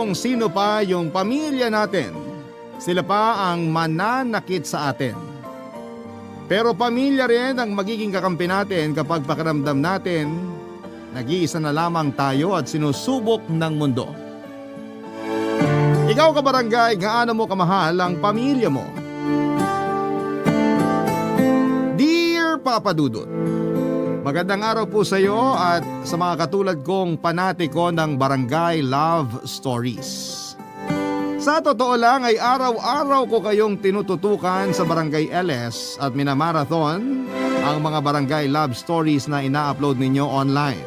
kung sino pa yung pamilya natin. Sila pa ang mananakit sa atin. Pero pamilya rin ang magiging kakampi natin kapag pakiramdam natin nag-iisa na lamang tayo at sinusubok ng mundo. Ikaw kabarangay, gaano mo kamahal ang pamilya mo? Dear Papa Dudut, magandang araw po sa iyo at sa mga katulad kong panatiko ng Barangay Love Stories. Sa totoo lang ay araw-araw ko kayong tinututukan sa Barangay LS at minamarathon ang mga Barangay Love Stories na ina-upload ninyo online.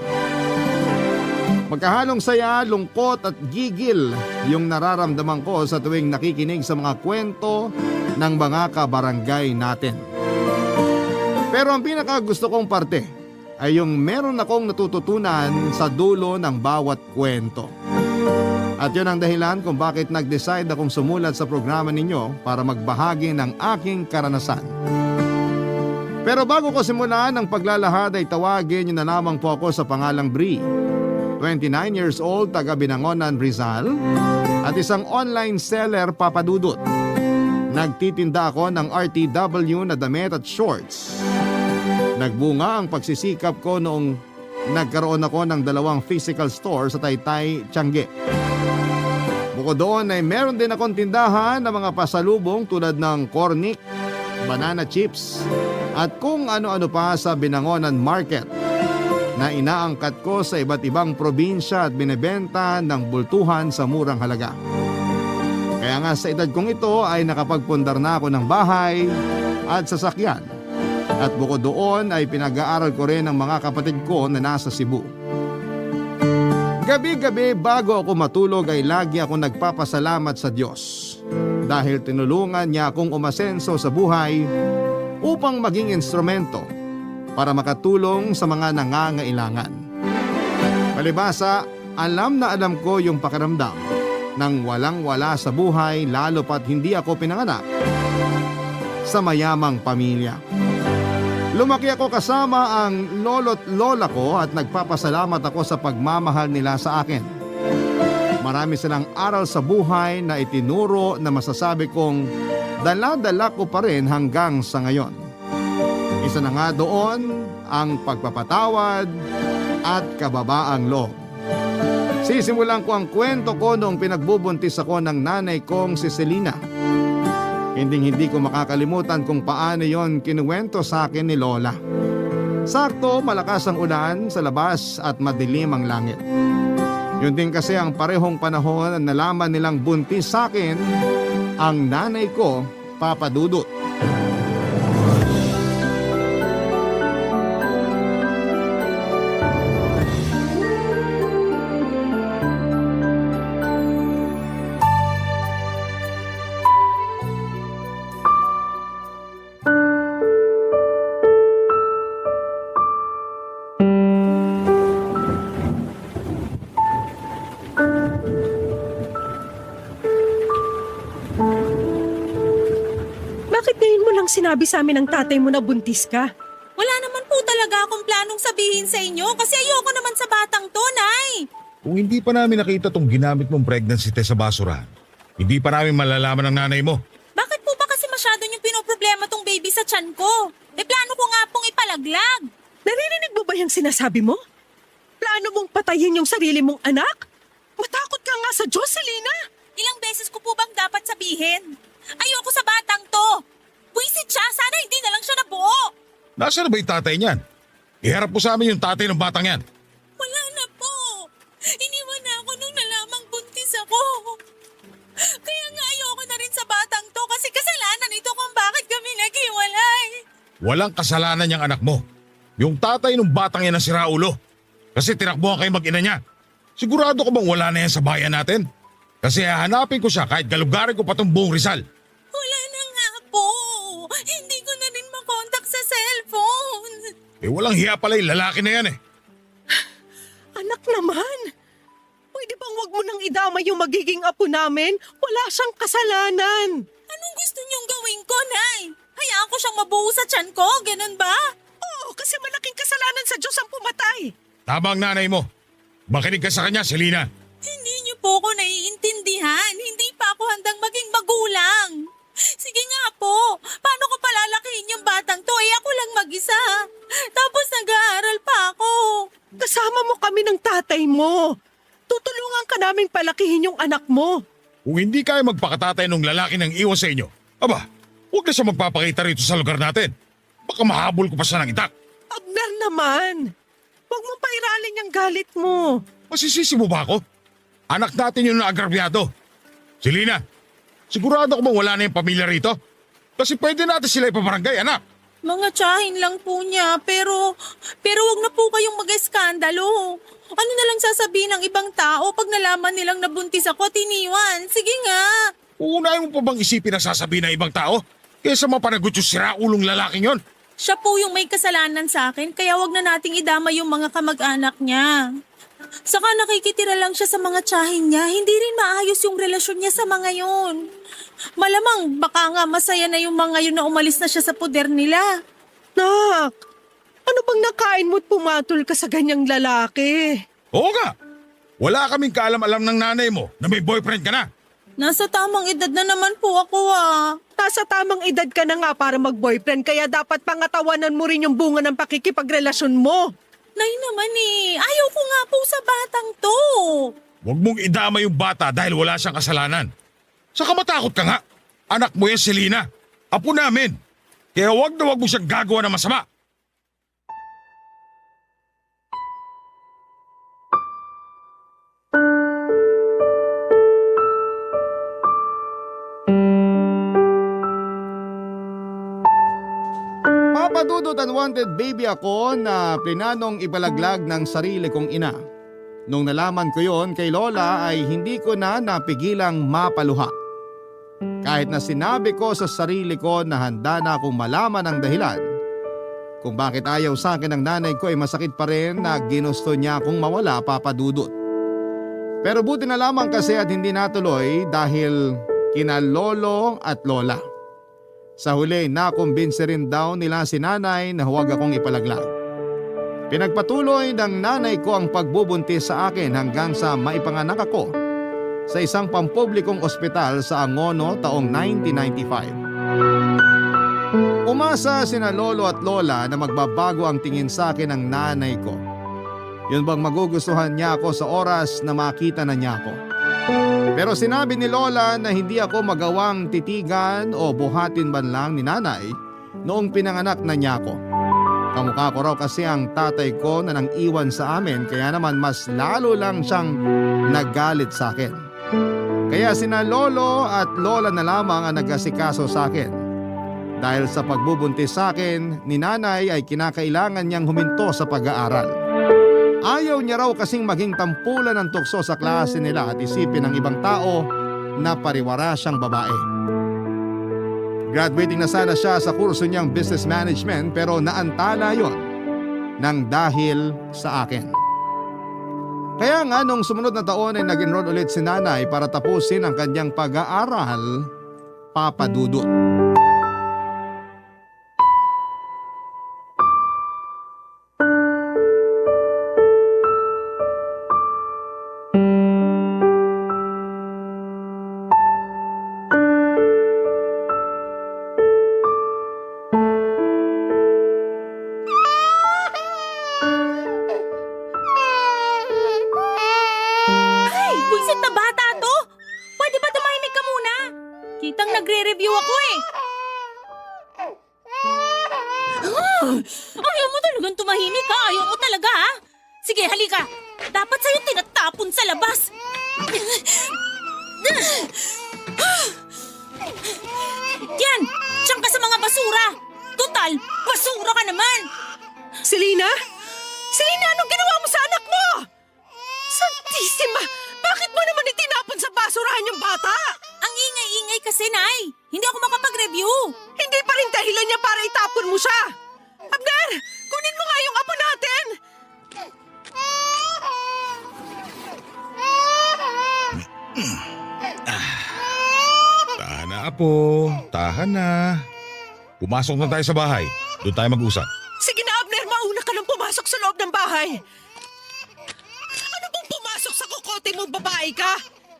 Magkahalong saya, lungkot at gigil yung nararamdaman ko sa tuwing nakikinig sa mga kwento ng mga kabarangay natin. Pero ang pinaka gusto kong parte ay yung meron akong natututunan sa dulo ng bawat kwento. At yun ang dahilan kung bakit nag-decide akong sumulat sa programa ninyo para magbahagi ng aking karanasan. Pero bago ko simulan ang paglalahad ay tawagin niyo na lamang po ako sa pangalang Bri. 29 years old, taga Binangonan, Rizal at isang online seller papadudot. Nagtitinda ako ng RTW na damit at shorts. Nagbunga ang pagsisikap ko noong nagkaroon ako ng 2 physical store sa Taytay, Tiangge. Bukod doon ay meron din akong tindahan ng mga pasalubong tulad ng cornic, banana chips at kung ano-ano pa sa Binangonan Market na inaangkat ko sa iba't ibang probinsya at binebenta ng bultuhan sa murang halaga. Kaya nga sa edad kong ito ay nakapagpundar na ako ng bahay at sasakyan. At bukod doon ay pinag-aaral ko rin ang mga kapatid ko na nasa Cebu. Gabi-gabi bago ako matulog ay lagi ako nagpapasalamat sa Diyos dahil tinulungan niya akong umasenso sa buhay upang maging instrumento para makatulong sa mga nangangailangan. Palibhasa, alam na alam ko yung pakiramdam ng walang-wala sa buhay lalo pat hindi ako pinanganak sa mayamang pamilya. Lumaki ako kasama ang lolo't lola ko at nagpapasalamat ako sa pagmamahal nila sa akin. Marami silang aral sa buhay na itinuro na masasabi kong dala-dala ko pa rin hanggang sa ngayon. Isa na nga doon ang pagpapatawad at kababaang loob. Sisimulan ko ang kwento ko noong pinagbubuntis ako ng nanay kong si Selena. Hindi ko makakalimutan kung paano yon kinuwento sa akin ni Lola. Sakto malakas ang ulan sa labas at madilim ang langit. Yun din kasi ang parehong panahon na nalaman nilang buntis sa akin ang nanay ko, Papa Dudut. Sinabi sa amin ng tatay mo na buntis ka. Wala naman po talaga akong planong sabihin sa inyo kasi ayoko naman sa batang to, Nay. Kung hindi pa namin nakita tong ginamit mong pregnancy test sa basurahan, hindi pa namin malalaman ng nanay mo. Bakit po ba kasi masyado niyong pinoproblema tong baby sa tiyan ko? Plano ko nga pong ipalaglag. Naririnig mo ba yung sinasabi mo? Plano mong patayin yung sarili mong anak? Matakot ka nga sa Diyos, Selena. Ilang beses ko po bang dapat sabihin? Ayoko sa batang to. Buisit siya, sana hindi na lang siya nabuo. Nasaan na ba yung tatay niyan? Iharap po sa amin yung tatay ng batang yan. Wala na po. Iniwan na ako nung nalamang buntis ako. Kaya nga ayoko na rin sa batang to kasi kasalanan ito kung bakit kami naghiwalay. Walang kasalanan niyang anak mo. Yung tatay ng batang yan ang siraulo. Kasi tinakbuhan kayo mag-ina niya. Sigurado ko bang wala na yan sa bayan natin? Kasi hahanapin ko siya kahit galugarin ko pa tong buong Rizal. Wala na nga po. Hindi ko na rin makontak sa cellphone. Walang hiya pala yung lalaki na yan eh. Anak naman. Pwede bang wag mo nang idamay yung magiging apo namin? Wala siyang kasalanan. Anong gusto niyong gawin ko, Nay? Hayaan ko siyang mabuo sa tiyan ko, ganun ba? Oo, kasi malaking kasalanan sa Diyos ang pumatay. Tama ang nanay mo. Makinig ka sa kanya, Selena. Hindi niyo po ako naiintindihan. Hindi pa ako handang maging magulang. Sige nga po, paano ko palalakihin yung batang to? Ako lang mag-isa. Tapos nag-aaral pa ako. Kasama mo kami ng tatay mo. Tutulungan ka naming palakihin yung anak mo. Kung hindi kaya magpakatatay ng lalaki ng iwan sa inyo, aba, huwag na siya magpapakita rito sa lugar natin. Baka mahabol ko pa siya ng itak. Abner naman. Huwag mo pairalin yung galit mo. Masisisi mo ba ako? Anak natin yung naagrabyado. Si Lina, sigurado ko bang wala na yung pamilya rito? Kasi pwede natin sila ipabarangay, anak. Mga tsahin lang po niya, pero wag na po kayong mag-eskandalo. Ano na lang sasabihin ng ibang tao pag nalaman nilang nabuntis ako at iniwan? Sige nga. Uunahin mo pa bang isipin ang sasabihin ng ibang tao? Kesa mapanagot yung siraulong lalaking yon. Siya po yung may kasalanan sa akin, kaya wag na nating idama yung mga kamag-anak niya. Saka nakikitira lang siya sa mga tsahin niya, hindi rin maayos yung relasyon niya sa mga yon. Malamang baka nga masaya na yung mga yun na umalis na siya sa poder nila. Nak, ano bang nakain mo't pumatol ka sa ganyang lalaki? Oo nga. Wala kaming kaalam-alam ng nanay mo na may boyfriend ka na. Nasa tamang edad na naman po ako Nasa tamang edad ka na nga para mag-boyfriend, kaya dapat pangatawanan mo rin yung bunga ng pakikipagrelasyon mo. Nay naman ayaw ko nga po sa batang to. Huwag mong idama yung bata dahil wala siyang kasalanan. Saka matakot ka nga. Anak mo yan si Lina. Apo namin. Kaya huwag na huwag mo siyang gagawa ng masama. Papadudot unwanted baby ako na plinanong ipalaglag ng sarili kong ina. Nung nalaman ko yon kay Lola ay hindi ko na napigilang mapaluha. Kahit na sinabi ko sa sarili ko na handa na akong malaman ang dahilan kung bakit ayaw sa akin ng nanay ko ay masakit pa rin na ginusto niya akong mawala, Papadudot. Pero buti na lamang kasi at hindi natuloy dahil kina lolo at lola. Sa huli, nakumbinse rin daw nila si nanay na huwag akong ipalaglag. Pinagpatuloy ng nanay ko ang pagbubuntis sa akin hanggang sa maipanganak ako sa isang pampublikong ospital sa Angono taong 1995. Umasa sina lolo at lola na magbabago ang tingin sa akin ng nanay ko. Yun bang magugustuhan niya ako sa oras na makita na niya ako. Pero sinabi ni Lola na hindi ako magawang titigan o buhatin man lang ni nanay noong pinanganak na niya ako. Kamukha ko raw kasi ang tatay ko na nang iwan sa amin, kaya naman mas lalo lang siyang nagalit sa akin. Kaya sina lolo at lola na lamang ang nag-asikaso sa akin. Dahil sa pagbubuntis sa akin ni nanay ay kinakailangan niyang huminto sa pag-aaral. Ayaw niya raw kasing maging tampulan ng tukso sa klase nila at isipin ng ibang tao na pariwara siyang babae. Graduating na sana siya sa kurso niyang business management pero naantala yon nang dahil sa akin. Kaya nga nung sumunod na taon ay nag-enroll ulit si nanay para tapusin ang kanyang pag-aaral, Papadudot. Buisit na bata to! Pwede ba tumahimik ka muna? Kitang nagre-review ako Ayaw mo talagang tumahimik ha? Ayaw mo talaga ha? Sige, halika. Dapat sa'yo tinatapon sa labas. Yan! Diyan ka sa mga basura! Total, basura ka naman! Selena? Selena, anong ginawa mo sa anak mo? Santisima! Bakit mo naman itinapon sa basurahan yung bata? Ang ingay-ingay kasi, Nay. Hindi ako makapag-review. Hindi pa rin dahilan niya para itapon mo siya. Abner, kunin mo nga yung apo natin. Tahan na, apo. Tahan na. Pumasok na tayo sa bahay. Doon tayo mag-usap. Sige na, Abner, mauna ka nang pumasok sa loob ng bahay. Ano bang pumasok sa kuko kote mo babae ka?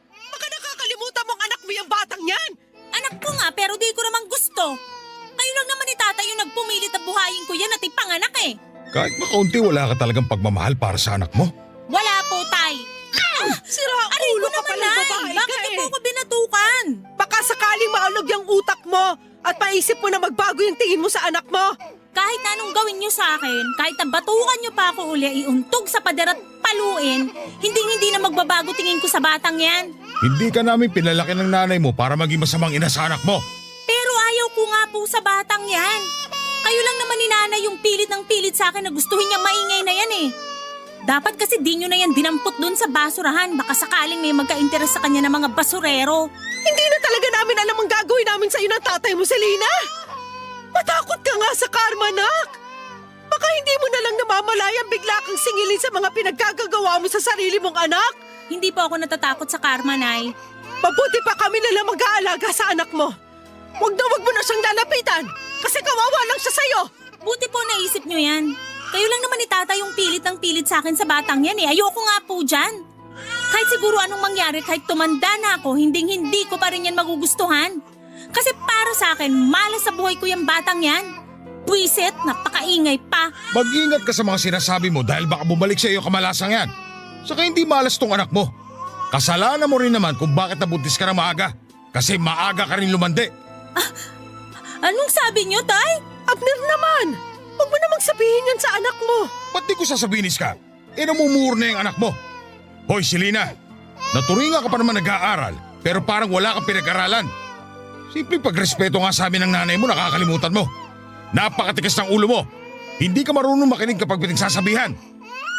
Baka nakakalimutan mong anak mo yung batang yan. Anak ko nga pero di ko naman gusto. Kayo lang naman ni tatay yung nagpumilit na buhayin ko yan at ipanganak eh. Kahit makaunti wala ka talagang pagmamahal para sa anak mo. Wala po, tay. Sira Aray ulo ko ka naman, palang Nay. babae Bakit ka niyo eh. po ako binatukan? Baka sakaling maulog yung utak mo at maisip mo na magbago yung tingin mo sa anak mo. Kahit na anong gawin niyo sa akin, kahit na batukan niyo pa ako uli, iuntog sa pader at paluin, hindi na magbabago tingin ko sa batang yan. Hindi ka namin pinalaki ng nanay mo para maging masamang ina sa anak mo. Pero ayaw ko nga po sa batang yan. Kayo lang naman ni nanay yung pilit ng pilit sa akin na gustuhin niya maingay na yan eh. Dapat kasi di nyo na yan dinampot dun sa basurahan. Baka sakaling may magka-interes sa kanya ng mga basurero. Hindi na talaga namin alam ang gagawin namin sa'yo ng tatay mo, Selena. Matakot ka nga sa karma, nak. Baka hindi mo na lang namamalayang bigla kang singilin sa mga pinagkagagawa mo sa sarili mong anak. Hindi po ako natatakot sa karma, Nay. Mabuti pa kami na lang mag-aalaga sa anak mo. Huwag mo na siyang lalapitan kasi kawawa lang siya sa'yo. Buti po naisip nyo yan. Kayo lang naman ni tata yung pilit ng pilit sa akin sa batang yan eh. Ayoko nga po dyan. Kahit siguro anong mangyari, kahit tumanda na ako, hindi ko pa rin yan magugustuhan. Kasi para sa akin, malas sa buhay ko yung batang yan. Buisit, napakaingay pa. Mag-ingat ka sa mga sinasabi mo dahil baka bumalik sa iyo kamalasang yan. Saka hindi malas tong anak mo. Kasalanan mo rin naman kung bakit nabuntis ka na maaga. Kasi maaga ka rin lumande. Anong sabi nyo, Tay? Abner naman, huwag mo namang sabihin yan sa anak mo. Ba't di ko sasabihin ka? Namumuro na yung anak mo. Hoy, Selena, naturinga ka pa naman nag-aaral pero parang wala kang pinag-aralan. Simple pagrespeto nga sa amin ng nanay mo, nakakalimutan mo. Napakatikas ng ulo mo. Hindi ka marunong makinig kapag pinagsasabihan.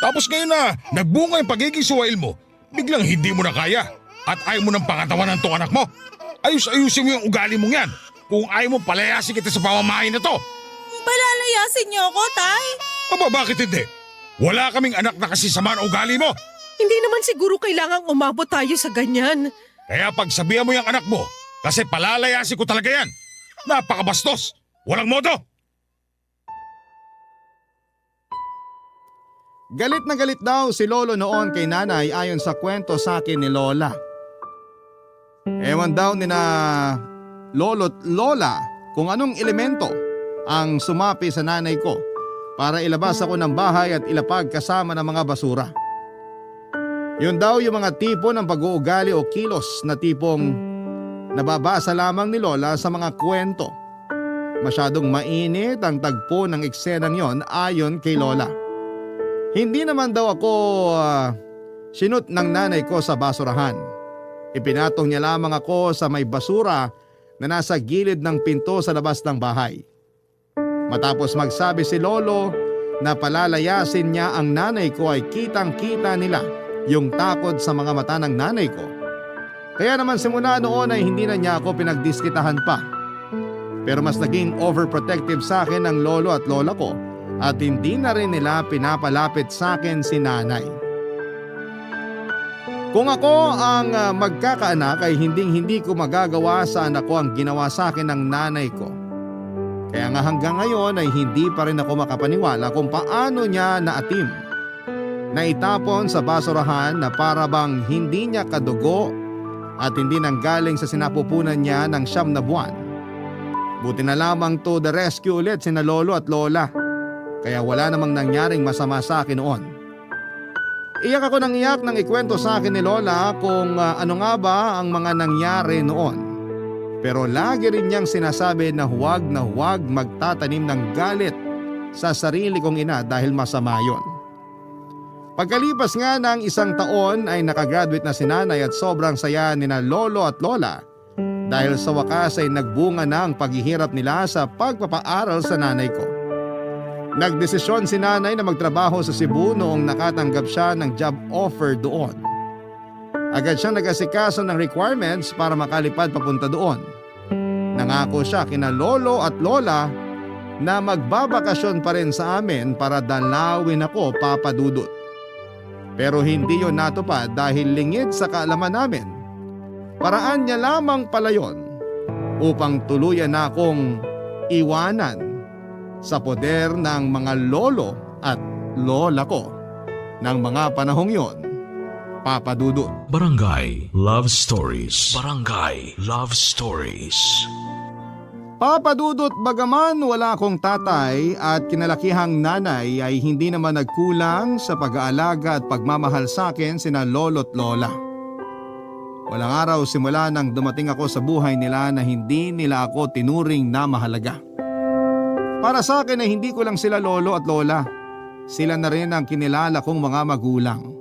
Tapos ngayon na nagbunga yung pagiging suwail mo, biglang hindi mo na kaya at ayaw mo ng pangatawanan tong anak mo. Ayusin mo yung ugali mong yan. Kung ayaw mo, palayasin kita sa pamamahay na to. Palalayasin niyo ako, Tay? Aba, bakit hindi? Wala kaming anak na kasi sama ng ugali mo. Hindi naman siguro kailangang umabot tayo sa ganyan. Kaya pagsabihan mo yung anak mo, kasi palalayasin ko talaga yan. Napakabastos. Walang modo. Galit na galit daw si Lolo noon kay nanay ayon sa kwento sa akin ni Lola. Ewan daw ni na Lolo't Lola kung anong elemento ang sumapi sa nanay ko para ilabas ako ng bahay at ilapag kasama ng mga basura. Yun daw yung mga tipo ng pag-uugali o kilos na tipong nababasa lamang ni Lola sa mga kwento. Masyadong mainit ang tagpo ng eksenang yon ayon kay Lola. Hindi naman daw ako sinut ng nanay ko sa basurahan. Ipinatong niya lamang ako sa may basura na nasa gilid ng pinto sa labas ng bahay. Matapos magsabi si Lolo na palalayasin niya ang nanay ko ay kitang-kita nila yung takot sa mga mata ng nanay ko. Kaya naman simula noon ay hindi na niya ako pinagdiskitahan pa. Pero mas naging overprotective sa akin ng lolo at lola ko at hindi na rin nila pinapalapit sa akin si nanay. Kung ako ang magkakaanak ay hindi ko magagawa sa anak ko ang ginawa sa akin ng nanay ko. Kaya nga hanggang ngayon ay hindi pa rin ako makapaniwala kung paano niya naatim. Naitapon sa basurahan na para bang hindi niya kadugo at hindi nanggaling sa sinapupunan niya ng 9 na buwan. Buti na lamang to the rescue ulit sina lolo at lola. Kaya wala namang nangyaring masama sa akin noon. Iyak ako ng iyak nang ikwento sa akin ni Lola kung ano nga ba ang mga nangyari noon. Pero lagi rin niyang sinasabi na huwag magtatanim ng galit sa sarili kong ina dahil masama yon. Pagkalipas nga ng 1 taon ay nakagraduate na si nanay at sobrang saya ni na lolo at lola dahil sa wakas ay nagbunga na ang paghihirap nila sa pagpapaaral sa nanay ko. Nagdesisyon si nanay na magtrabaho sa Cebu noong nakatanggap siya ng job offer doon. Agad siyang nag-asikaso ng requirements para makalipad papunta doon. Nangako siya kina lolo at lola na magbabakasyon pa rin sa amin para dalawin ako, Papa Dudut. Pero hindi yon natupad dahil lingid sa kaalaman namin. Paraan niya lamang pala yon upang tuluyan na akong iwanan sa poder ng mga lolo at lola ko ng mga panahong yon. Papa Dudut. Barangay Love Stories. Barangay Love Stories. Papa Dudut, bagaman wala akong tatay at kinalakihang nanay ay hindi naman nagkulang sa pag-aalaga at pagmamahal sa akin sina lolo't lola. Walang araw simula nang dumating ako sa buhay nila na hindi nila ako tinuring na mahalaga. Para sa akin ay hindi ko lang sila lolo at lola. Sila na rin ang kinilala kong mga magulang.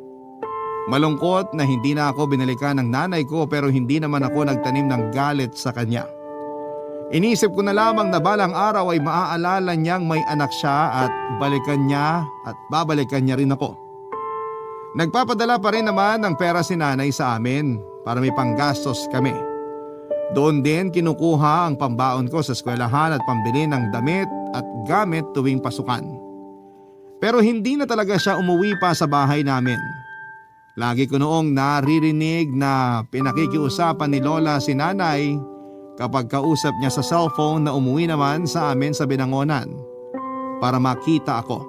Malungkot na hindi na ako binalikan ng nanay ko pero hindi naman ako nagtanim ng galit sa kanya. Inisip ko na lamang na balang araw ay maaalala niyang may anak siya at balikan niya at babalikan niya rin ako. Nagpapadala pa rin naman ng pera si nanay sa amin para may panggastos kami. Doon din kinukuha ang pambaon ko sa eskwelahan at pambili ng damit at gamit tuwing pasukan. Pero hindi na talaga siya umuwi pa sa bahay namin. Lagi ko noong naririnig na pinakikiusapan ni Lola si nanay kapag kausap niya sa cellphone na umuwi naman sa amin sa Binangonan para makita ako.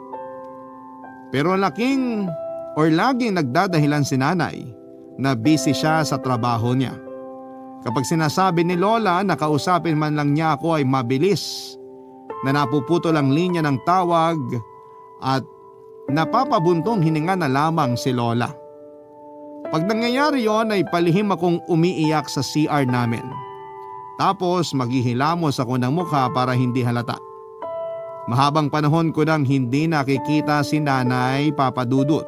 Pero laging nagdadahilan si nanay na busy siya sa trabaho niya. Kapag sinasabi ni Lola na kausapin man lang niya ako ay mabilis na napuputol ang linya ng tawag at napapabuntong hininga na lamang si Lola. Pag nangyayari yon ay palihim akong umiiyak sa CR namin. Tapos maghihilamos ako ng mukha para hindi halata. Mahabang panahon ko nang hindi nakikita si nanay, Papa Dudut.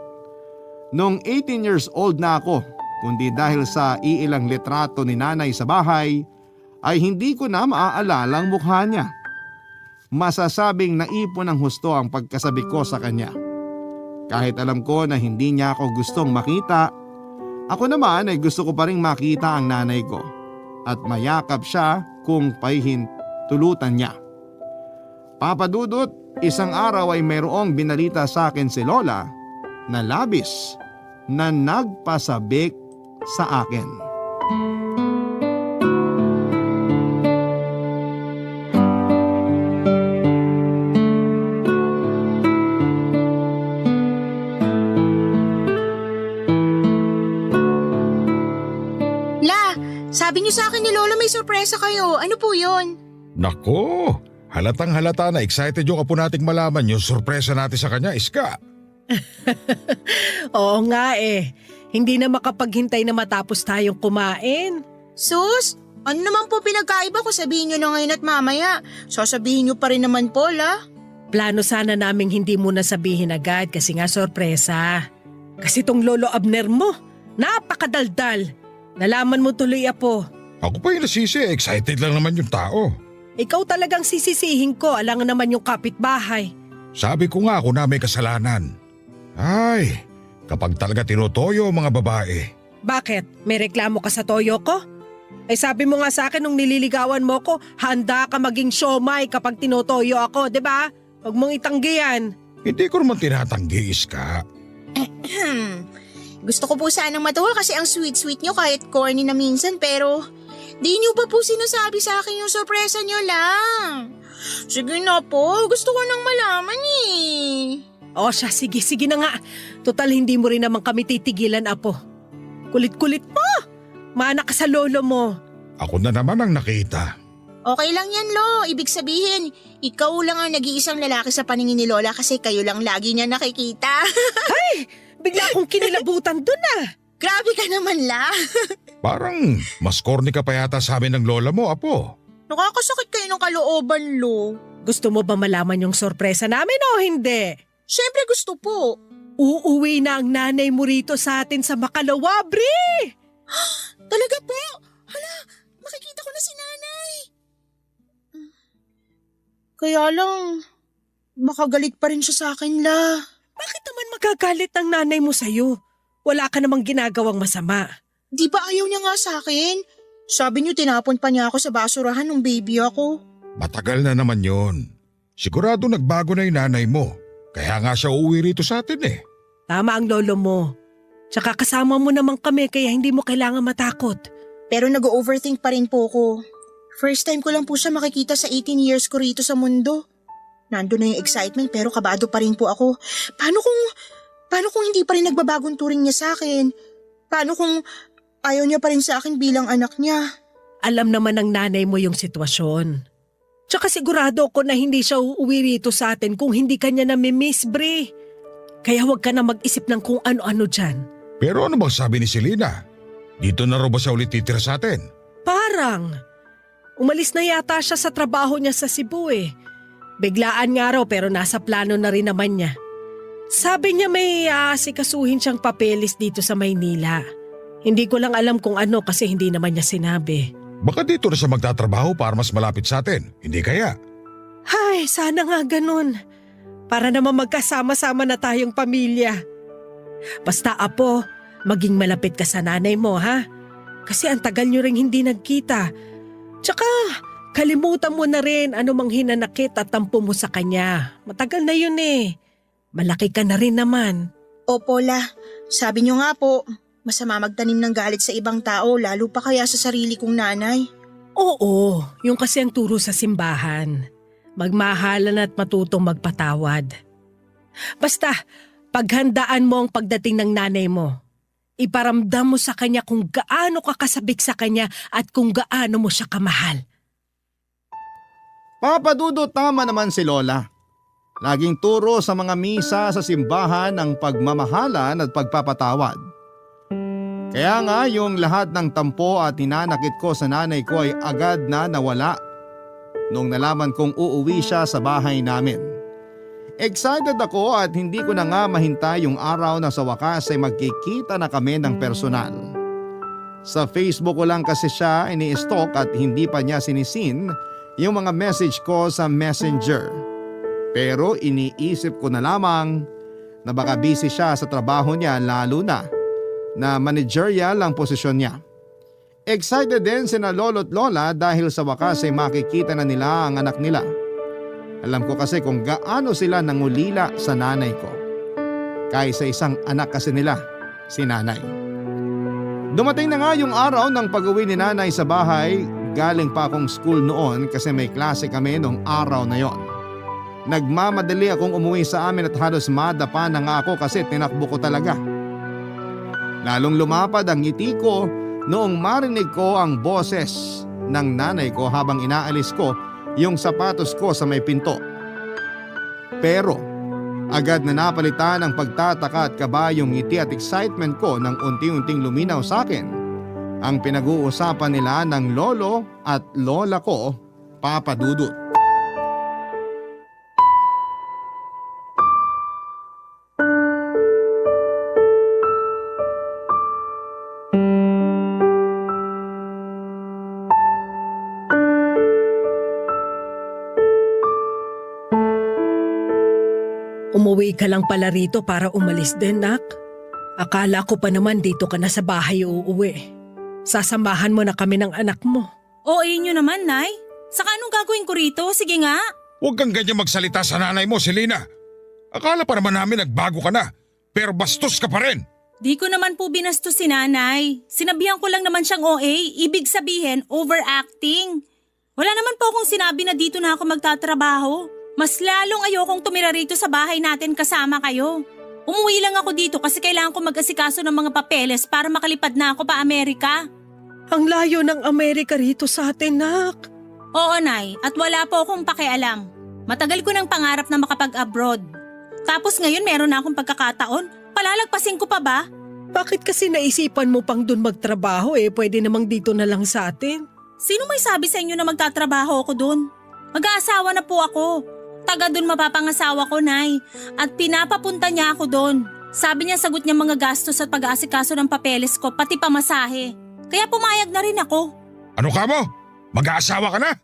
Noong 18 years old na ako, kundi dahil sa iilang litrato ni nanay sa bahay, ay hindi ko na maaalala ang mukha niya. Masasabing naipon ng husto ang pagkasabi ko sa kanya. Kahit alam ko na hindi niya ako gustong makita, ako naman ay gusto ko pa ring makita ang nanay ko at mayakap siya kung pahihintulutan niya. Papa Dudut, isang araw ay mayroong binalita sa akin si Lola na labis na nagpasabik sa akin. Sabi niyo sa akin ni Lola may sorpresa kayo. Ano po yun? Nako, halatang halata na excited yung apo nating malaman yung sorpresa natin sa kanya, Iska. Oo nga eh. Hindi na makapaghintay na matapos tayong kumain. Sus, ano naman po pinagkaiba ko? Sabihin niyo na ngayon at mamaya. Sasabihin niyo pa rin naman po, La. Plano sana naming hindi muna sabihin agad kasi nga sorpresa. Kasi tong Lolo Abner mo, napakadaldal. Nalaman mo tuloy, Apo. Ako pa yung nasisi, excited lang naman yung tao. Ikaw talagang sisisihin ko, alangan naman yung kapitbahay. Sabi ko nga ako na may kasalanan. Ay, kapag talaga tinutoyo ang mga babae. Bakit? May reklamo ka sa toyo ko? Eh sabi mo nga sa akin nung nililigawan mo ko, handa ka maging siomay kapag tinutoyo ako, di ba? Huwag mong itanggi yan. Hindi ko naman tinatanggi, Iska. Gusto ko po sanang matuwa kasi ang sweet-sweet niyo kahit corny na minsan pero di niyo pa po sinasabi sa akin yung sorpresa niyo lang. Sige na po, gusto ko nang malaman eh. O siya, sige na nga. Total hindi mo rin naman kami titigilan, Apo. Kulit-kulit mo! Maanak ka sa lolo mo. Ako na naman ang nakita. Okay lang yan, Lo. Ibig sabihin, ikaw lang ang nag-iisang lalaki sa paningin ni Lola kasi kayo lang lagi niya nakikita. Ay! Bigla akong kinilabutan dun ah. Grabe ka naman, La. Parang mas corny ka pa yata sa amin ng lola mo, Apo. Nakakasakit kayo ng kalooban, Lo. Gusto mo ba malaman yung sorpresa namin o hindi? Siyempre gusto po. Uuwi na ang nanay mo rito sa atin sa Makalawa, Bri! Talaga po? Hala, makikita ko na si nanay. Kaya lang, makagalit pa rin siya sa akin, La. Bakit naman magagalit ang nanay mo sa'yo? Wala ka namang ginagawang masama. Di ba ayaw niya nga sa akin? Sabi niyo tinapon pa niya ako sa basurahan nung baby ako. Matagal na naman yon. Sigurado nagbago na yung nanay mo. Kaya nga siya uuwi rito sa atin eh. Tama ang lolo mo. Tsaka kasama mo naman kami kaya hindi mo kailangan matakot. Pero nag-overthink pa rin po ko. First time ko lang po siya makikita sa 18 years ko rito sa mundo. Nandun na yung excitement pero kabado pa rin po ako. Paano kung hindi pa rin nagbabagong turing niya sa akin? Paano kung ayaw niya pa rin sa akin bilang anak niya? Alam naman ng nanay mo yung sitwasyon. Tsaka sigurado ko na hindi siya uuwi rito sa atin kung hindi kanya namimiss, Bre. Kaya huwag ka na mag-isip ng kung ano-ano dyan. Pero ano bang sabi ni Selena? Dito na raw ba siya ulit titira sa atin? Parang, umalis na yata siya sa trabaho niya sa Cebu eh. Biglaan nga raw pero nasa plano na rin naman niya. Sabi niya may aasikasuhin siyang papeles dito sa Maynila. Hindi ko lang alam kung ano kasi hindi naman niya sinabi. Baka dito na siya magtatrabaho para mas malapit sa atin. Hindi kaya? Ay, sana nga ganun. Para naman magkasama-sama na tayong pamilya. Basta apo, maging malapit ka sa nanay mo ha. Kasi ang tagal nyo ring hindi nagkita. Tsaka kalimutan mo na rin anumang hinanakit at tampo mo sa kanya. Matagal na yun eh. Malaki ka na rin naman. Opo, La. Sabi niyo nga po, masama magtanim ng galit sa ibang tao, lalo pa kaya sa sarili kong nanay. Oo, yung kasi ang turo sa simbahan. Magmahalan at matutong magpatawad. Basta, paghandaan mo ang pagdating ng nanay mo. Iparamdam mo sa kanya kung gaano ka kasabik sa kanya at kung gaano mo siya kamahal. Papa Dudut, tama naman si Lola. Laging turo sa mga misa sa simbahan ang pagmamahalan at pagpapatawad. Kaya nga yung lahat ng tampo at hinanakit ko sa nanay ko ay agad na nawala nung nalaman kong uuwi siya sa bahay namin. Excited ako at hindi ko na nga mahintay yung araw na sa wakas ay magkikita na kami ng personal. Sa Facebook ko lang kasi siya ini-stalk at hindi pa niya sinisin yung mga message ko sa Messenger. Pero iniisip ko na lamang na baka busy siya sa trabaho niya lalo na managerial ang posisyon niya. Excited din sina lolo't lola dahil sa wakas ay makikita na nila ang anak nila. Alam ko kasi kung gaano sila nangulila sa nanay ko. Kaysa isang anak kasi nila, si nanay. Dumating na nga yung araw ng pag-uwi ni nanay sa bahay. Galing pa akong school noon kasi may klase kami nung araw na yon. Nagmamadali akong umuwi sa amin at halos madapa na nga ako kasi tinakbo ko talaga. Lalong lumapad ang ngiti ko noong marinig ko ang boses ng nanay ko habang inaalis ko yung sapatos ko sa may pinto. Pero agad na napalitan ang pagtataka at kaba yung ngiti at excitement ko nang unti-unting luminaw sa akin ang pinag-uusapan nila ng lolo at lola ko, Papa Dudut. Umuwi ka lang pala rito para umalis din, nak. Akala ko pa naman dito ka na sa bahay uuwi. Sasamahan mo na kami ng anak mo. OA nyo naman, Nay. Saka anong gagawin ko rito? Sige nga. Huwag kang ganyan magsalita sa nanay mo, Selena. Akala pa naman namin nagbago ka na, pero bastos ka pa rin. Di ko naman po binastos si nanay. Sinabihan ko lang naman siyang OA. Ibig sabihin, overacting. Wala naman po akong sinabi na dito na ako magtatrabaho. Mas lalong ayokong tumira rito sa bahay natin kasama kayo. Umuwi lang ako dito kasi kailangan ko mag-asikaso ng mga papeles para makalipad na ako pa Amerika. Ang layo ng Amerika rito sa atin, nak. Oo, Nay, at wala po akong pakialam. Matagal ko ng pangarap na makapag-abroad. Tapos ngayon meron na akong pagkakataon. Palalagpasin ko pa ba? Bakit kasi naisipan mo pang dun magtrabaho pwede namang dito na lang sa atin? Sino may sabi sa inyo na magtatrabaho ako dun? Mag-aasawa na po ako. Taga dun mapapangasawa ko, Nay. At pinapapunta niya ako dun. Sabi niya sagot niya mga gastos at pag-aasikaso ng papeles ko, pati pamasahe. Kaya pumayag na rin ako. Ano ka mo? Mag-aasawa ka na?